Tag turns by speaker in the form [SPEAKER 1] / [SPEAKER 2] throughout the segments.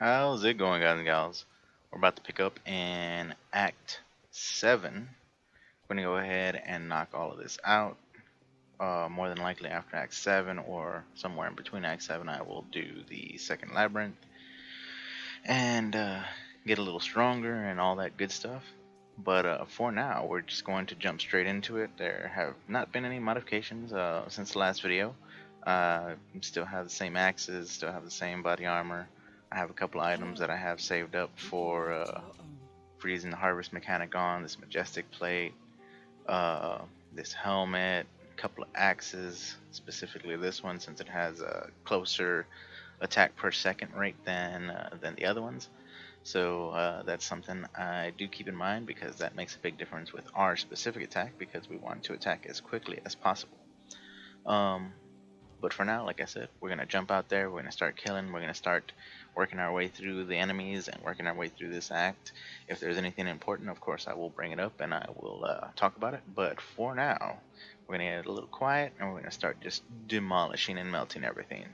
[SPEAKER 1] How's it going, guys and gals? We're about to pick up in Act 7. We're going to go ahead and knock all of this out. More than likely after Act 7 or somewhere in between Act 7, I will do the second labyrinth and get a little stronger and all that good stuff. But for now, we're just going to jump straight into it. There have not been any modifications since the last video. Still have the same axes, still have the same body armor. I have a couple items that I have saved up for freezing the harvest mechanic on, this majestic plate, this helmet, a couple of axes, specifically this one since it has a closer attack per second rate than the other ones. So that's something I do keep in mind because that makes a big difference with our specific attack because we want to attack as quickly as possible. But for now, like I said, we're going to jump out there, we're going to start killing, we're going to start working our way through the enemies and working our way through this act. If there's anything important, of course, I will bring it up and I will talk about it. But for now, we're going to get a little quiet and we're going to start just demolishing and melting everything.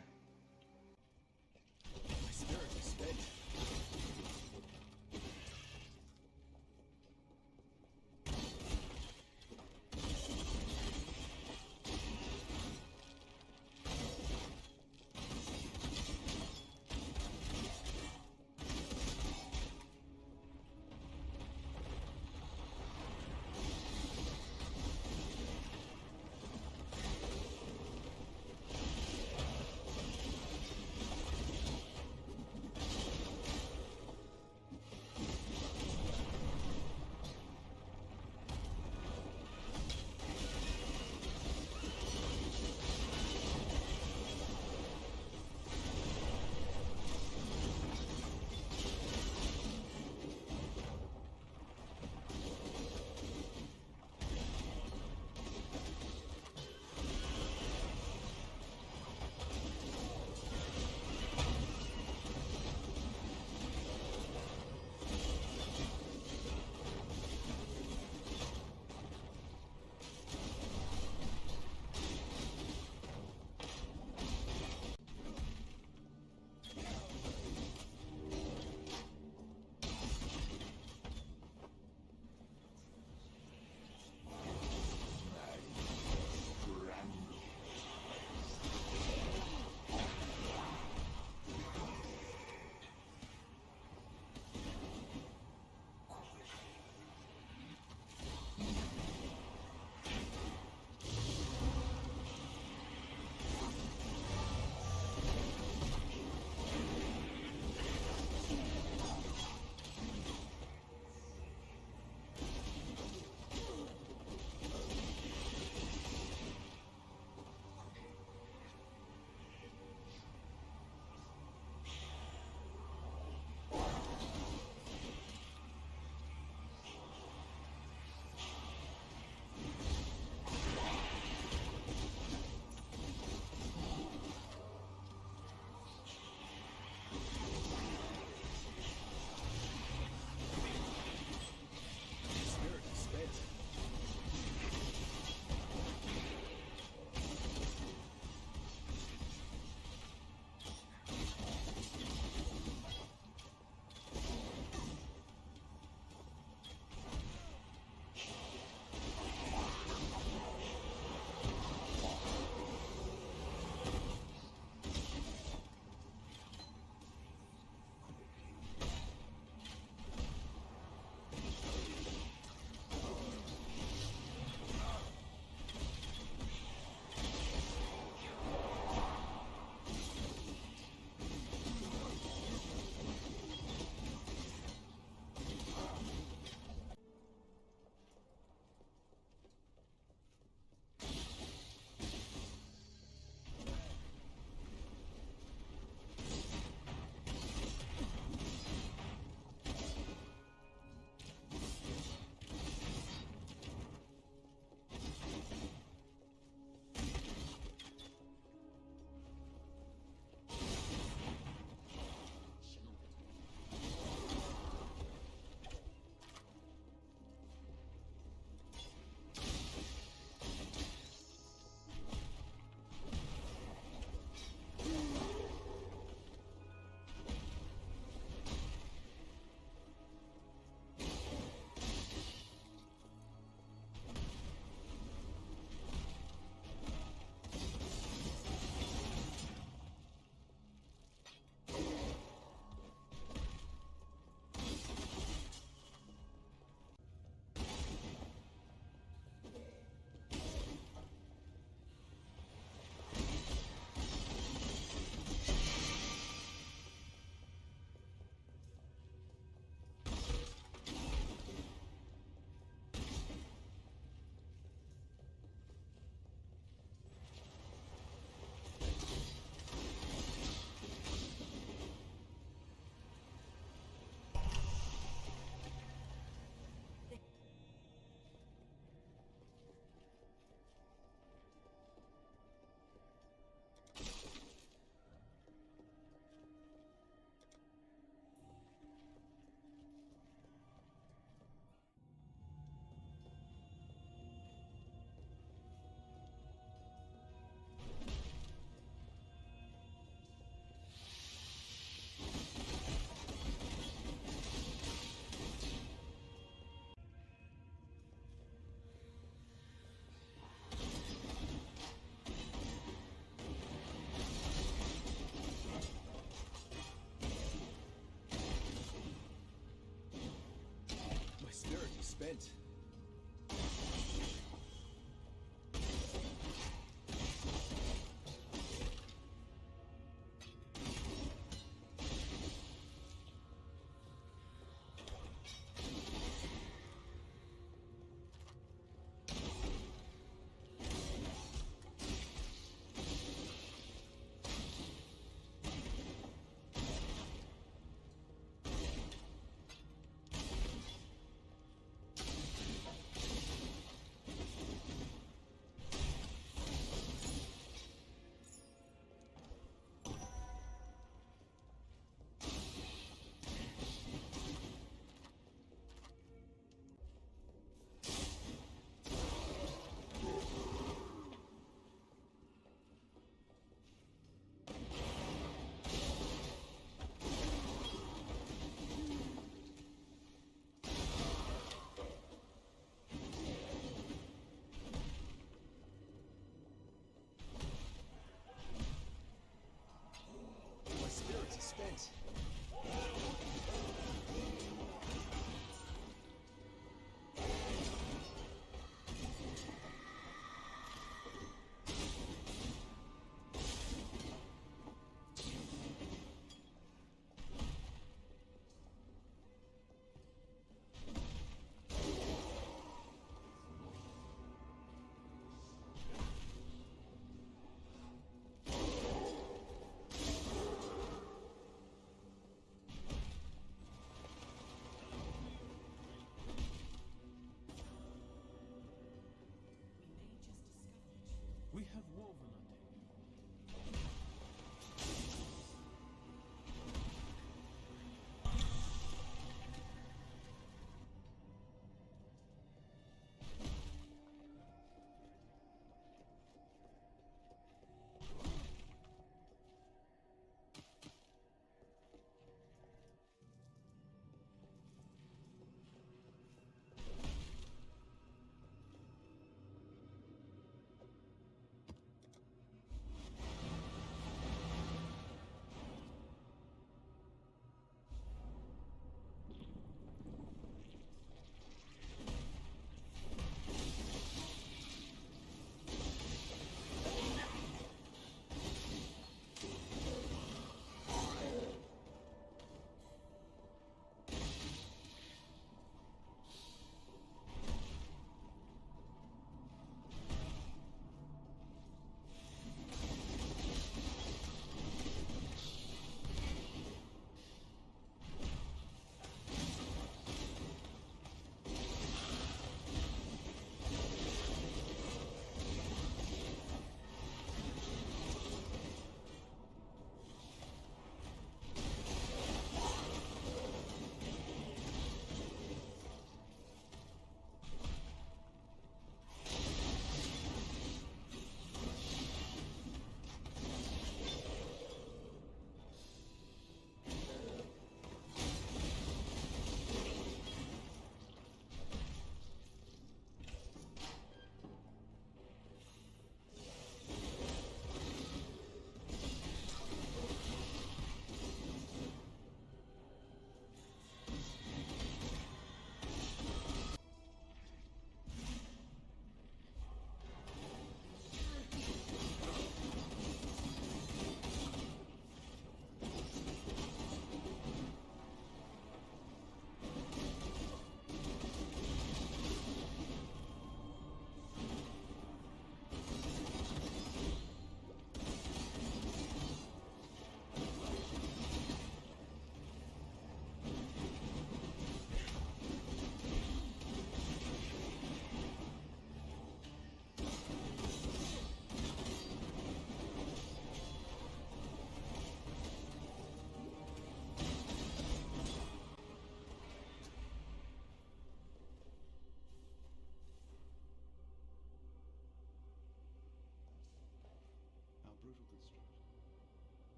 [SPEAKER 2] spent.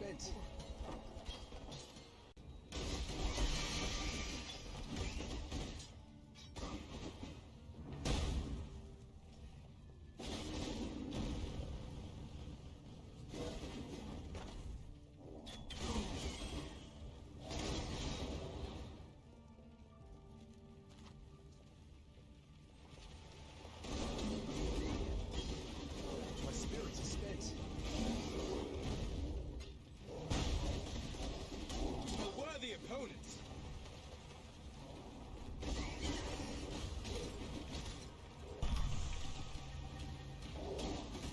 [SPEAKER 2] spent. My spirits are spent. A worthy opponent.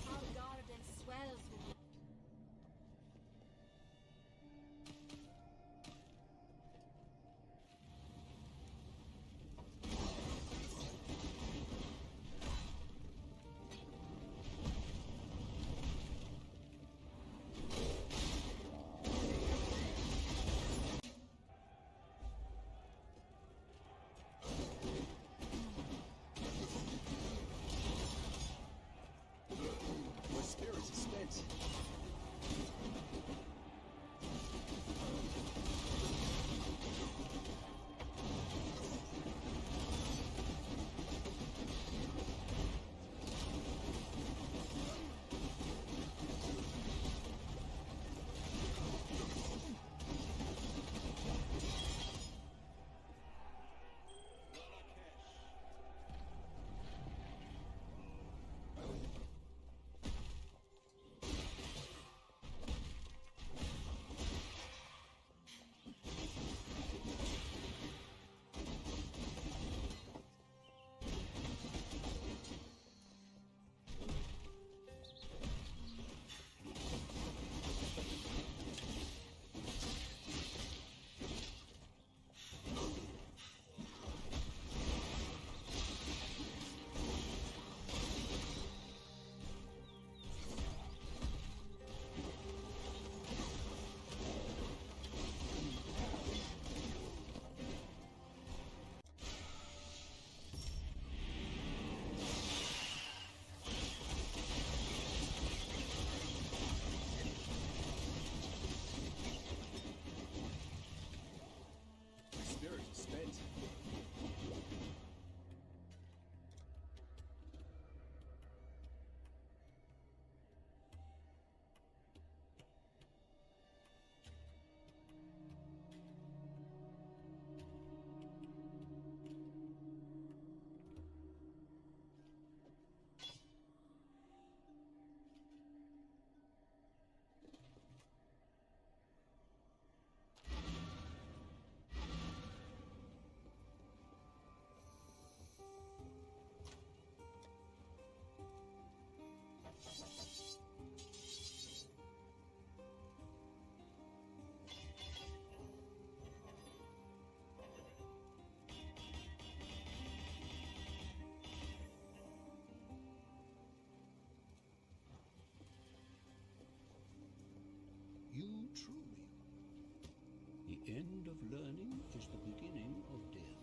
[SPEAKER 3] Our garden swells with
[SPEAKER 2] My spirits are spent. My spirits are spent.
[SPEAKER 4] You truly. The end of learning is the beginning of death.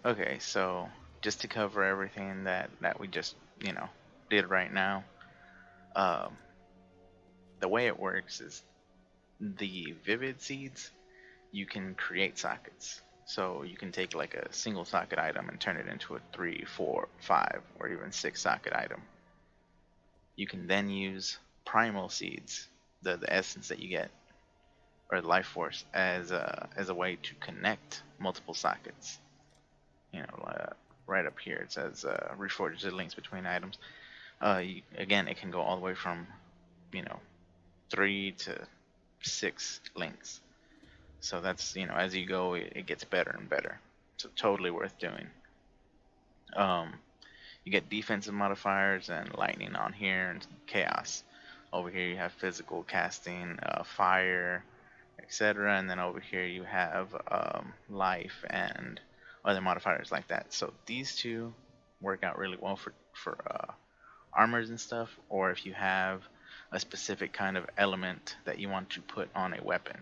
[SPEAKER 1] Okay, so just to cover everything that we just did right now, um, the way it works is the vivid seeds, you can create sockets. So you can take like a single socket item and turn it into a 3, 4, 5, or even 6 socket item. You can then use primal seeds, the essence that you get, or the life force, as a way to connect multiple sockets. Right up here it says reforge the links between items. Again, it can go all the way from you know 3 to 6 links. So that's as you go, it gets better and better. So totally worth doing. Um, you get defensive modifiers and lightning on here, and chaos. Over here you have physical casting, fire, etc. And then over here you have life and other modifiers like that. So these two work out really well for armors and stuff, or if you have a specific kind of element that you want to put on a weapon.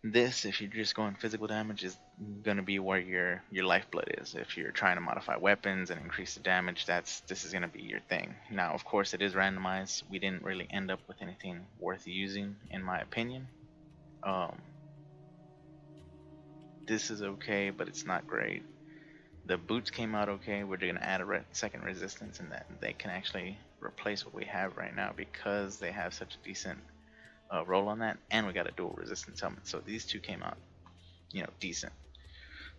[SPEAKER 1] This, if you're just going physical damage, is going to be where your lifeblood is. If you're trying to modify weapons and increase the damage, this is going to be your thing. Now, of course, it is randomized. We didn't really end up with anything worth using, in my opinion. This is okay, but it's not great. The boots came out okay. We're going to add a second resistance, and that they can actually replace what we have right now because they have such a decent roll on that, and we got a dual resistance helmet. So these two came out, decent.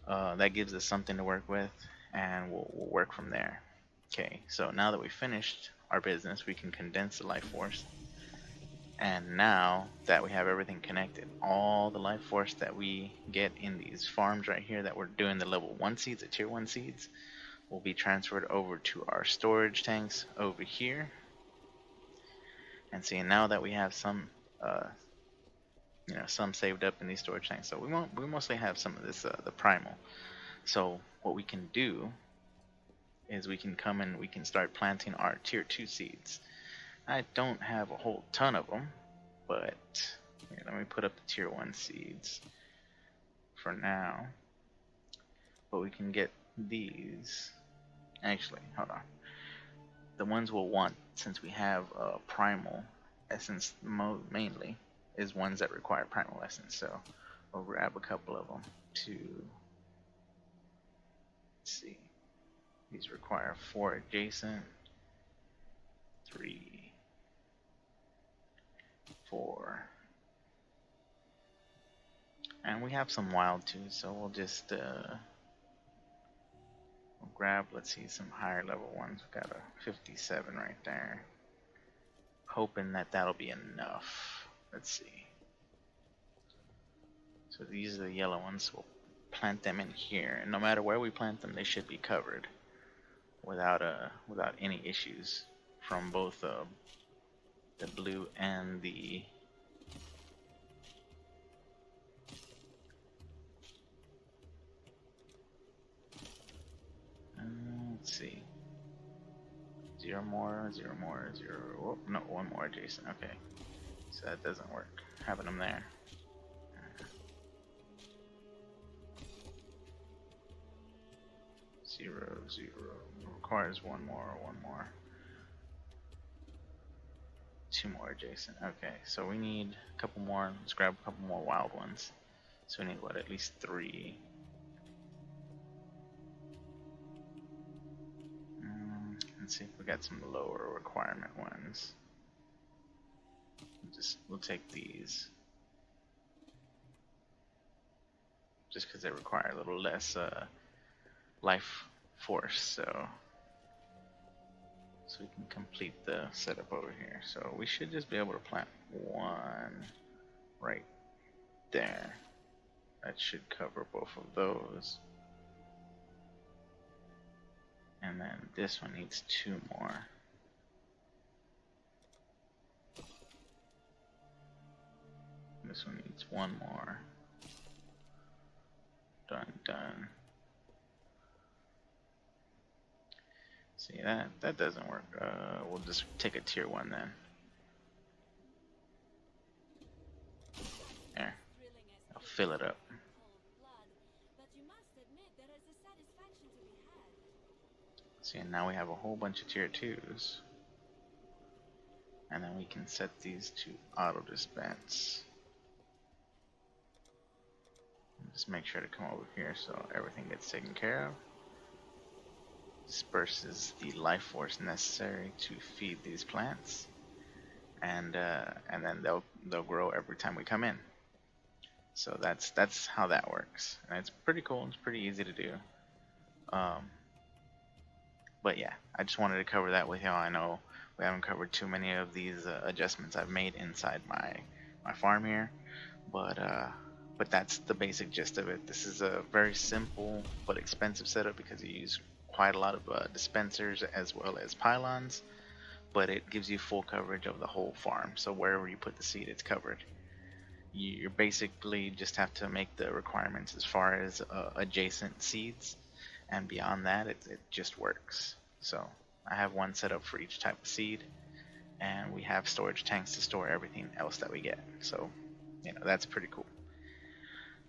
[SPEAKER 1] That gives us something to work with, and we'll work from there. Okay, so now that we finished our business, we can condense the life force. And now that we have everything connected, all the life force that we get in these farms right here that we're doing the level 1 seeds, the tier 1 seeds, will be transferred over to our storage tanks over here. And see, now that we have some some saved up in these storage tanks, so we mostly have some of this the primal. So what we can do is we can come and we can start planting our tier 2 seeds. I don't have a whole ton of them, but here, let me put up the tier 1 seeds for now. But we can get these. Actually, hold on. The ones we'll want, since we have primal essence mainly, is ones that require primal essence. So we'll grab a couple of them to, let's see, these require 4 adjacent, 3, 4, and we have some wild too, so we'll just we'll grab, let's see, some higher level ones. We've got a 57 right there, hoping that that'll be enough. Let's see. So these are the yellow ones. We'll plant them in here, and no matter where we plant them, they should be covered without any issues from both the blue and the let's see, 0 more, 0 more, 0. Oh, no, 1 more adjacent. Okay, so that doesn't work, having them there. 0, 0 requires 1 more, 1 more, 2 more adjacent. Okay, so we need a couple more. Let's grab a couple more wild ones. So we need what, at least 3. Let's see if we got some lower requirement ones. We'll take these, just because they require a little less life force, so we can complete the setup over here. So we should just be able to plant 1 right there. That should cover both of those. And then this one needs 2 more. This one needs 1 more. Done. See, that doesn't work. We'll just take a tier 1 then. There. I'll fill it up.
[SPEAKER 3] But you must admit there is
[SPEAKER 1] See, and now we have a whole bunch of tier 2s. And then we can set these to auto dispense. Just make sure to come over here so everything gets taken care of. Disperses the life force necessary to feed these plants, and then they'll grow every time we come in. So that's how that works, and it's pretty cool. It's pretty easy to do. But yeah, I just wanted to cover that with y'all. I know we haven't covered too many of these adjustments I've made inside my farm here, but that's the basic gist of it. This is a very simple but expensive setup because you use quite a lot of dispensers as well as pylons, but it gives you full coverage of the whole farm. So wherever you put the seed, it's covered. You basically just have to make the requirements as far as adjacent seeds, and beyond that, it just works. So I have one set up for each type of seed, and we have storage tanks to store everything else that we get. So, that's pretty cool.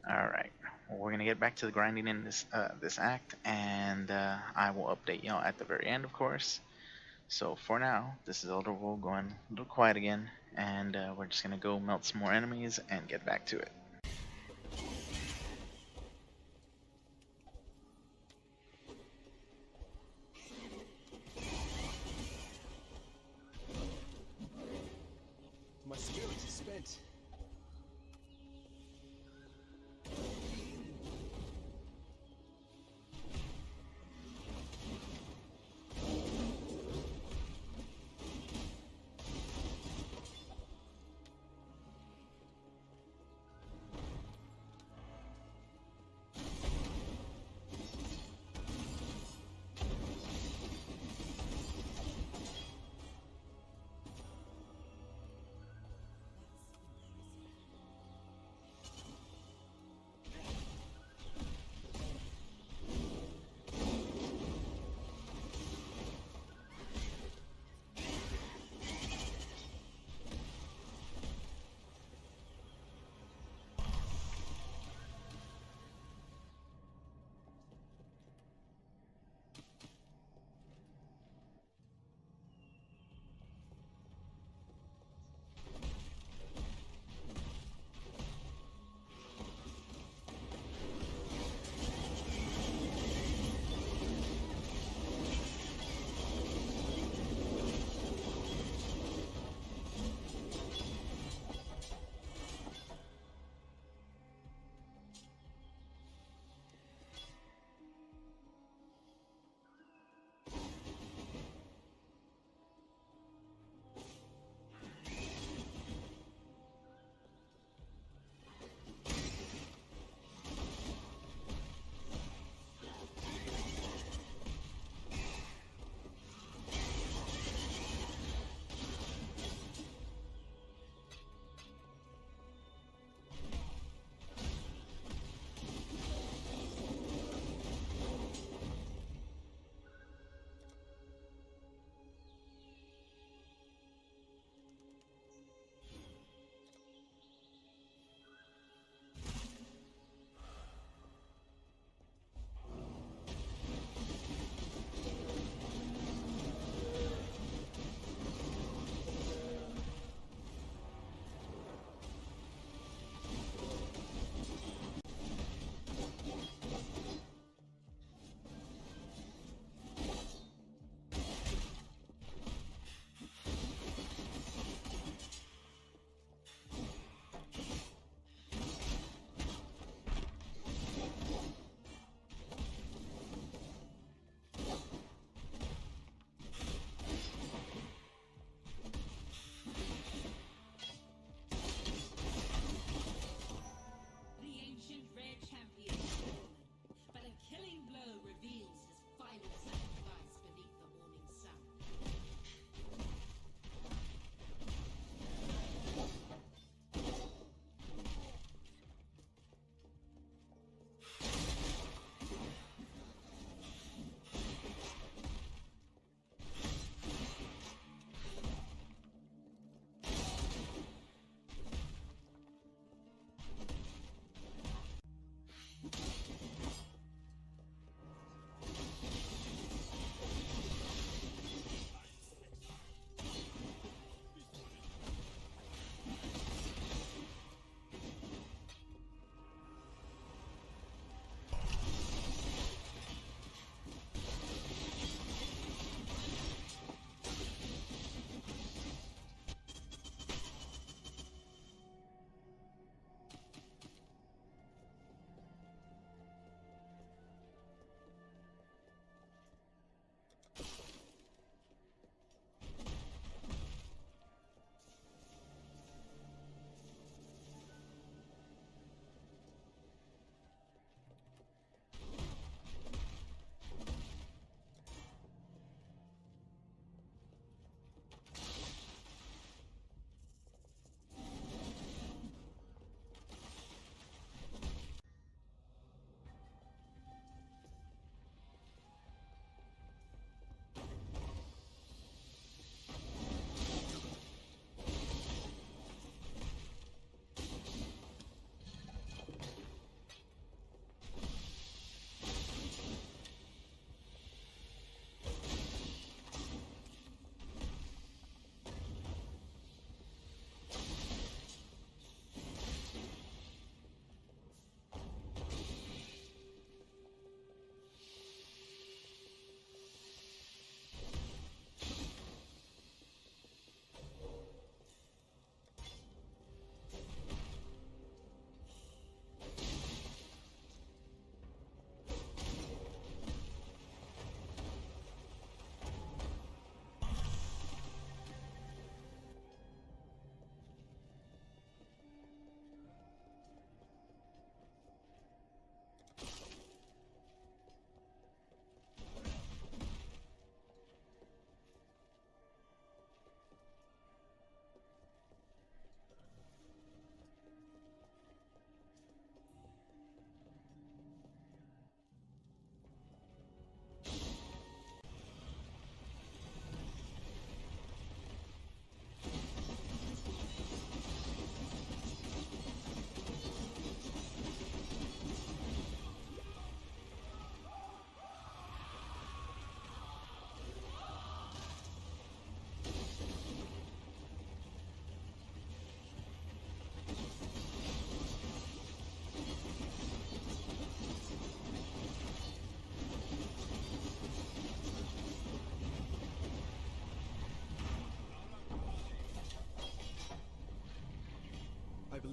[SPEAKER 1] Alright, well, we're going to get back to the grinding in this act, and I will update y'all at the very end, of course. So for now, this is Elderofwoe going a little quiet again, and we're just going to go melt some more enemies and get back to it.
[SPEAKER 2] My spirit is spent.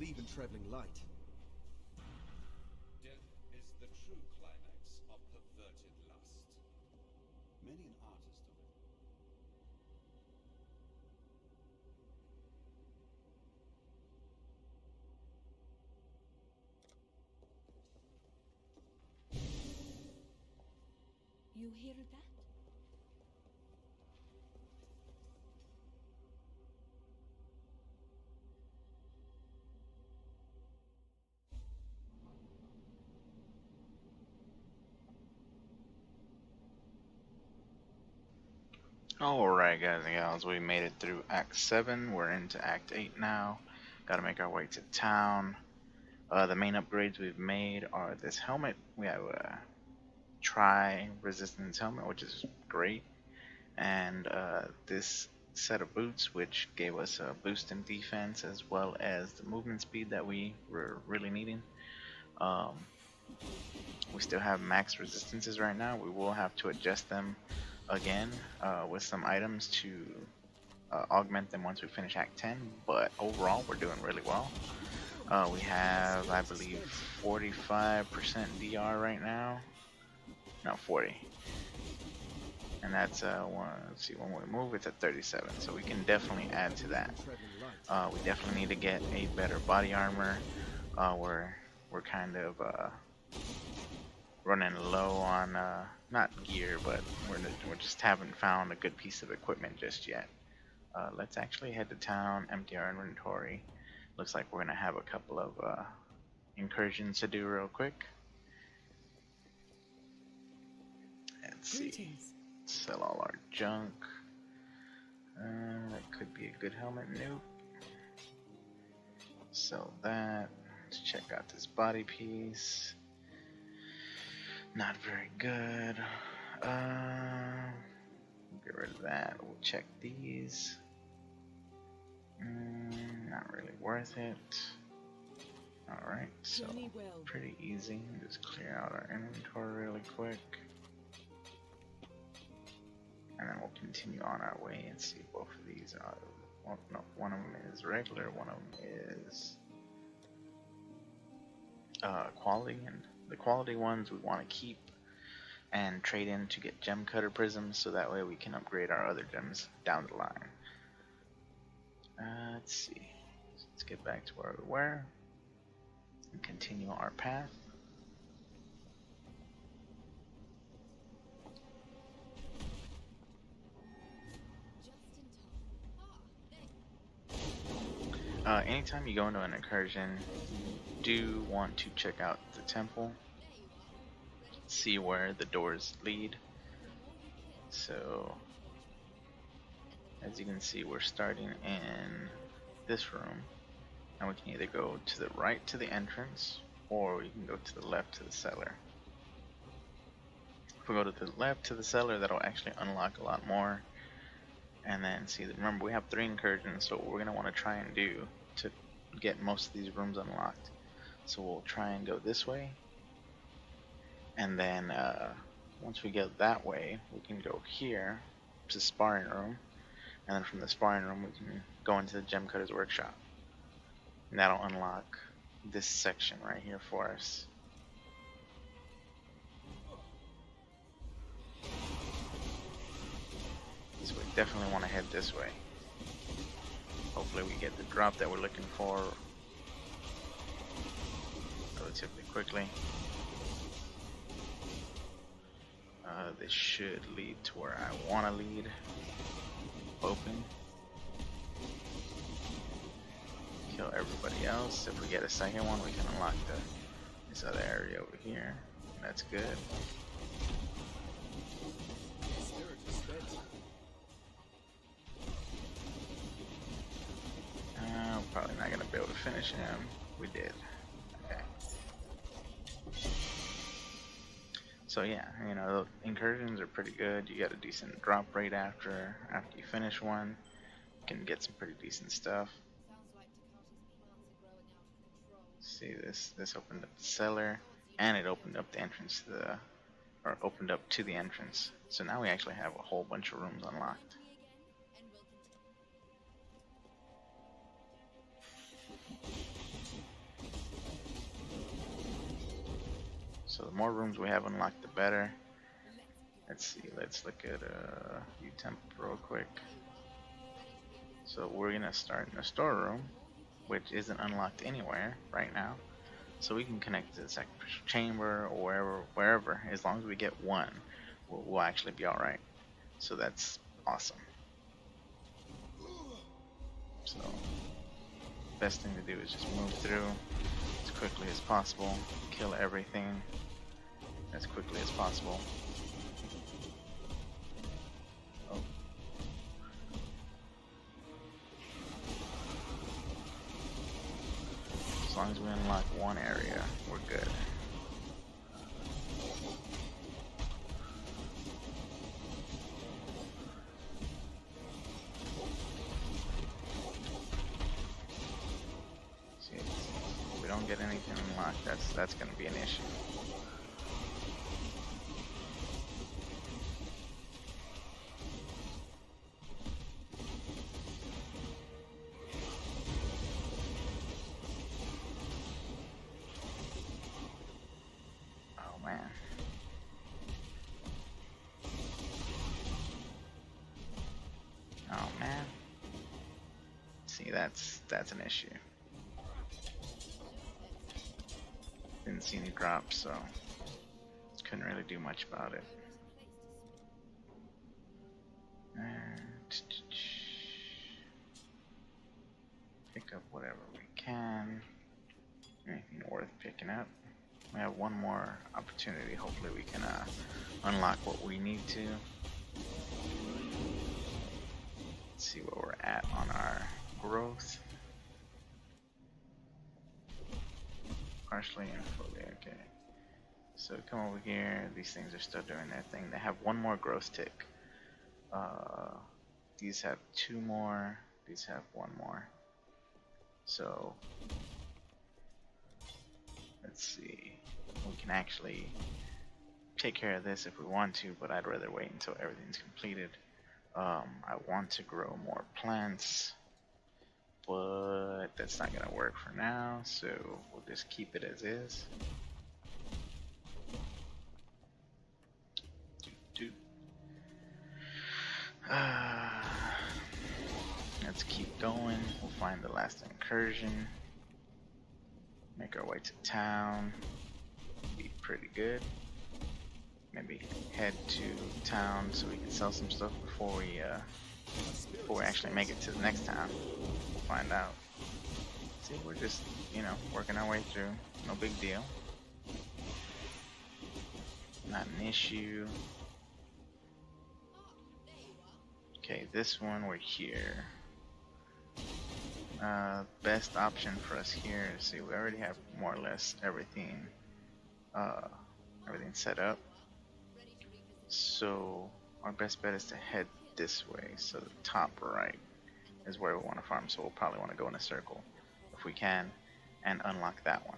[SPEAKER 2] even traveling light.
[SPEAKER 4] Death is the true climax of perverted lust. Many an artist of it.
[SPEAKER 3] You hear that?
[SPEAKER 1] Alright, guys and gals, we made it through Act 7. We're into Act 8 now. Gotta make our way to town. The main upgrades we've made are this helmet. We have a tri-resistance helmet, which is great. And this set of boots, which gave us a boost in defense as well as the movement speed that we were really needing. We still have max resistances right now. We will have to adjust them again with some items to augment them once we finish Act 10, but overall we're doing really well. We have, I believe, 45% DR right now. No, 40. And that's let's see, when we move it's at 37, so we can definitely add to that. We definitely need to get a better body armor. We're kind of running low on not gear, but we just haven't found a good piece of equipment just yet. Let's actually head to town, empty our inventory. Looks like we're gonna have a couple of incursions to do real quick. Let's see. Sell all our junk. That could be a good helmet. Nope. Sell that. Let's check out this body piece. Not very good. Get rid of that. We'll check these. Not really worth it. Alright, so pretty easy. Just clear out our inventory really quick. And then we'll continue on our way and see both of these are. Well, no, one of them is regular, one of them is quality, and the quality ones we want to keep and trade in to get gem cutter prisms, so that way we can upgrade our other gems down the line. Let's see. Let's get back to where we were and continue our path. Anytime you go into an incursion, you do want to check out the temple, see where the doors lead. So, as you can see, we're starting in this room, and we can either go to the right to the entrance, or we can go to the left to the cellar. If we go to the left to the cellar, that'll actually unlock a lot more. And then see, remember we have 3 incursions, so what we're going to want to try and do to get most of these rooms unlocked. So we'll try and go this way, and then once we get that way, we can go here to the sparring room, and then from the sparring room we can go into the gem cutter's workshop, and that'll unlock this section right here for us. So we definitely want to head this way. Hopefully we get the drop that we're looking for relatively quickly. This should lead to where I want to lead. Open. Kill everybody else. If we get a second one, we can unlock this other area over here. That's good. Probably not gonna be able to finish him. We did. Okay. So yeah, you know, the incursions are pretty good. You get a decent drop rate after you finish one. You can get some pretty decent stuff. See, this opened up the cellar, and it opened up the entrance to the, or opened up to the entrance. So now we actually have a whole bunch of rooms unlocked. So the more rooms we have unlocked, the better. Let's see. Let's look at U-Temp real quick. So we're gonna start in the storeroom, which isn't unlocked anywhere right now. So we can connect to the sacrificial chamber or wherever. As long as we get one, we'll actually be all right. So that's awesome. So best thing to do is just move through as quickly as possible, kill everything as quickly as possible. Oh. As long as we unlock one area, we're good. See, if we don't get anything unlocked, that's going to be an issue. Oh man. Oh man. See, that's an issue. Didn't see any drops, so couldn't really do much about it. Pick up whatever we can. Anything worth picking up. We have one more opportunity. Hopefully we can unlock what we need to. Let's see where we're at on our growth. Partially and fully, okay. So come over here. These things are still doing their thing. They have one more growth tick. These have two more. These have one more. So let's see. We can actually take care of this if we want to, but I'd rather wait until everything's completed. I want to grow more plants, but that's not gonna work for now, so we'll just keep it as is. Let's keep going. We'll find the last incursion. Make our way to town. Be pretty good. Maybe head to town so we can sell some stuff before we actually make it to the next town. We'll find out. See, we're just, working our way through. No big deal. Not an issue. Okay, this one we're here. Best option for us here is, see, we already have more or less everything set up. So our best bet is to head this way. So the top right is where we want to farm. So we'll probably want to go in a circle if we can and unlock that one,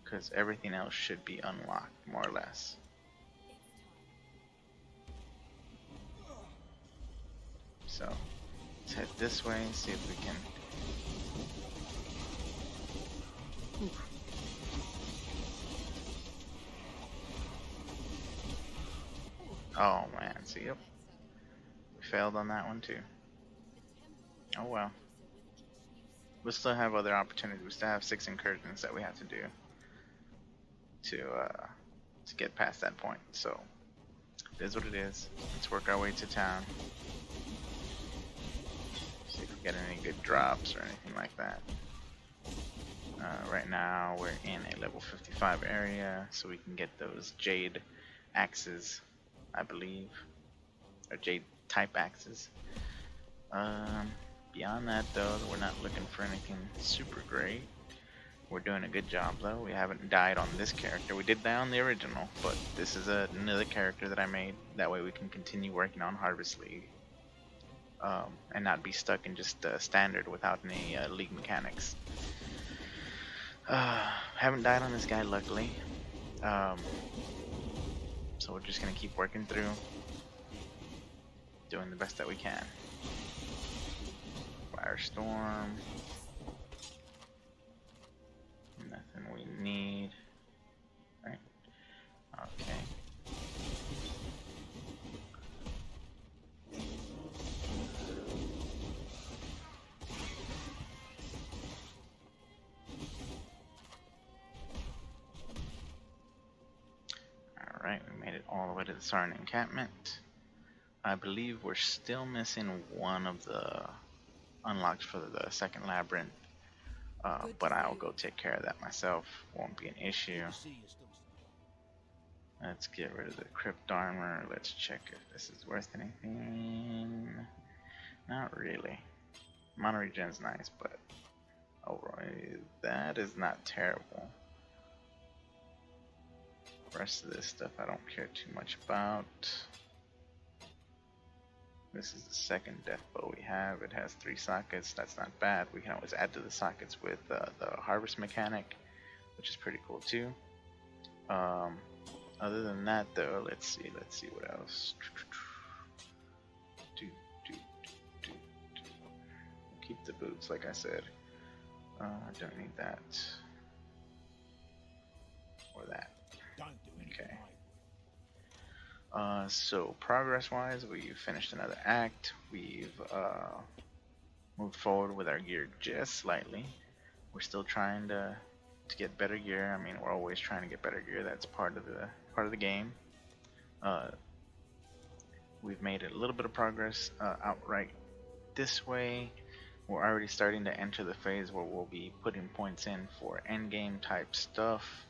[SPEAKER 1] because everything else should be unlocked more or less. So let's head this way, see if we can. Oh man, see, yep. We failed on that one too. Oh well. We still have other opportunities. We still have 6 incursions that we have to do to get past that point. So it is what it is. Let's work our way to town. See if we get any good drops or anything like that. Right now we're in a level 55 area, so we can get those jade axes, I believe, or jade type axes. Beyond that though, we're not looking for anything super great. We're doing a good job though. We haven't died on this character. We did die on the original, but this is another character that I made. That way we can continue working on Harvest League. And not be stuck in just standard without any league mechanics. Haven't died on this guy, luckily. So we're just gonna keep working through, doing the best that we can. Firestorm. Nothing we need. Right. Alright, we made it all the way to the Sarn encampment. I believe we're still missing one of the unlocks for the second labyrinth. But I'll go take care of that myself. Won't be an issue.
[SPEAKER 4] Good to see you still.
[SPEAKER 1] Let's get rid of the crypt armor. Let's check if this is worth anything. Not really. Mono regen's nice, but overall, that is not terrible. The rest of this stuff I don't care too much about. This is the second death bow we have. It has 3 sockets. That's not bad. We can always add to the sockets with the harvest mechanic, which is pretty cool too. Other than that, though, let's see what else. Keep the boots, like I said. I don't need that or that.
[SPEAKER 4] Don't do anything.
[SPEAKER 1] Okay. So progress-wise, we've finished another act. We've moved forward with our gear just slightly. We're still trying to get better gear. I mean, we're always trying to get better gear. That's part of the game. We've made a little bit of progress outright this way. We're already starting to enter the phase where we'll be putting points in for endgame type stuff.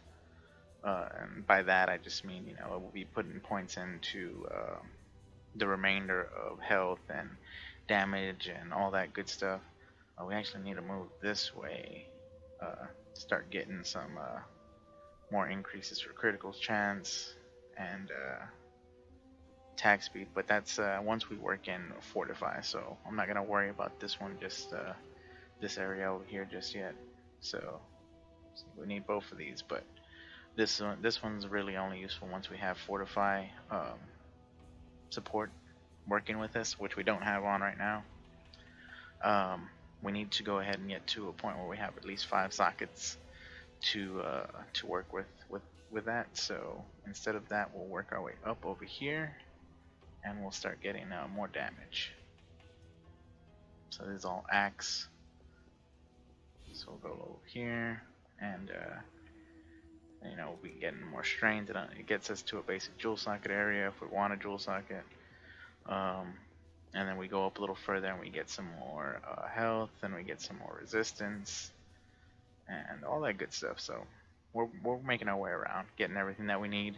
[SPEAKER 1] And by that I just mean, we'll be putting points into the remainder of health and damage and all that good stuff. We actually need to move this way, start getting some more increases for criticals chance and attack speed, but that's once we work in fortify, so I'm not going to worry about this one, just this area over here just yet. So we need both of these, but this one's really only useful once we have fortify support working with us, which we don't have on right now. We need to go ahead and get to a point where we have at least 5 sockets to work with that. So instead of that, we'll work our way up over here and we'll start getting more damage. So this is all axe, so we'll go over here and we'll be getting more strength. It gets us to a basic jewel socket area if we want a jewel socket. And then we go up a little further and we get some more health and we get some more resistance and all that good stuff. So we're making our way around, getting everything that we need,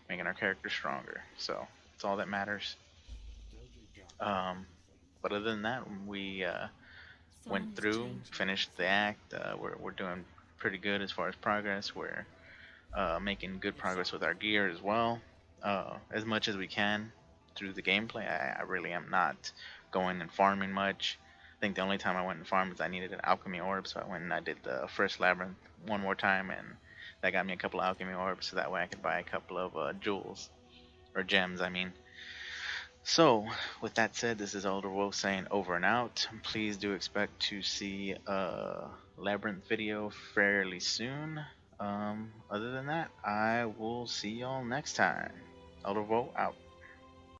[SPEAKER 1] making our character stronger. So that's all that matters. But other than that, we went through, finished the act. We're doing pretty good as far as progress. We're making good progress with our gear as well, as much as we can through the gameplay. I really am not going and farming much. I think the only time I went and farmed was I needed an alchemy orb, so I went and I did the first labyrinth one more time, and that got me a couple of alchemy orbs, so that way I could buy a couple of jewels, or gems, I mean. So, with that said, this is Elderofwoe saying over and out. Please do expect to see a labyrinth video fairly soon. Other than that, I will see y'all next time. Elderofwoe out.